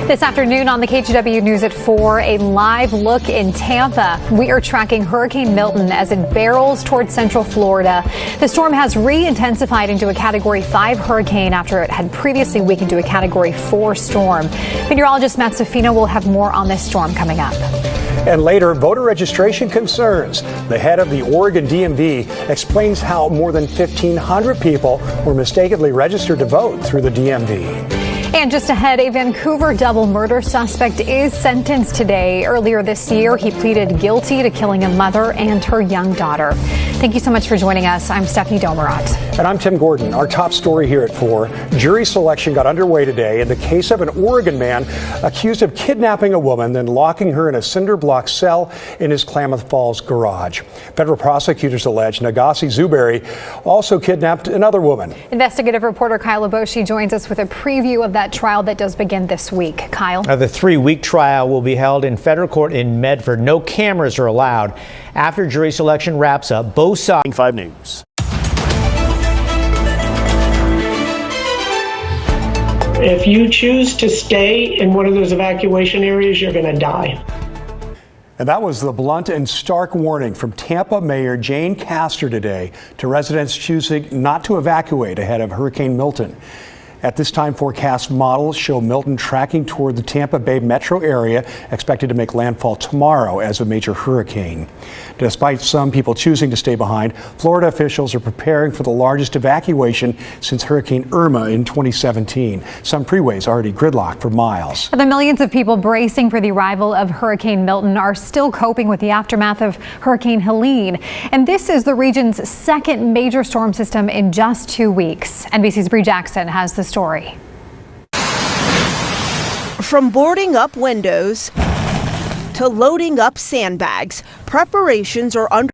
This afternoon on the KGW News at 4, a live look in Tampa. We are tracking Hurricane Milton as it barrels towards central Florida. The storm has re-intensified into a Category 5 hurricane after it had previously weakened to a Category 4 storm. Meteorologist Matt Safina will have more on this storm coming up. And later, voter registration concerns. The head of the Oregon DMV explains how more than 1,500 people were mistakenly registered to vote through the DMV. And just ahead, a Vancouver double murder suspect is sentenced today. Earlier this year, he pleaded guilty to killing a mother and her young daughter. Thank you so much for joining us. I'm Stephanie Domurat. And I'm Tim Gordon. Our top story here at 4. Jury selection got underway today in the case of an Oregon man accused of kidnapping a woman, then locking her in a cinder block cell in his Klamath Falls garage. Federal prosecutors allege Nagasi Zuberi also kidnapped another woman. Investigative reporter Kyle Aboshi joins us with a preview of that trial that does begin this week. Kyle? The 3-week trial will be held in federal court in Medford. No cameras are allowed. After jury selection wraps up, both sides. 5 News. If you choose to stay in one of those evacuation areas, you're going to die. And that was the blunt and stark warning from Tampa Mayor Jane Castor today to residents choosing not to evacuate ahead of Hurricane Milton. At this time, forecast models show Milton tracking toward the Tampa Bay metro area, expected to make landfall tomorrow as a major hurricane. Despite some people choosing to stay behind, Florida officials are preparing for the largest evacuation since Hurricane Irma in 2017. Some freeways already gridlocked for miles. The millions of people bracing for the arrival of Hurricane Milton are still coping with the aftermath of Hurricane Helene. And this is the region's second major storm system in just 2 weeks. NBC's Bree Jackson has the story. From boarding up windows to loading up sandbags, preparations are under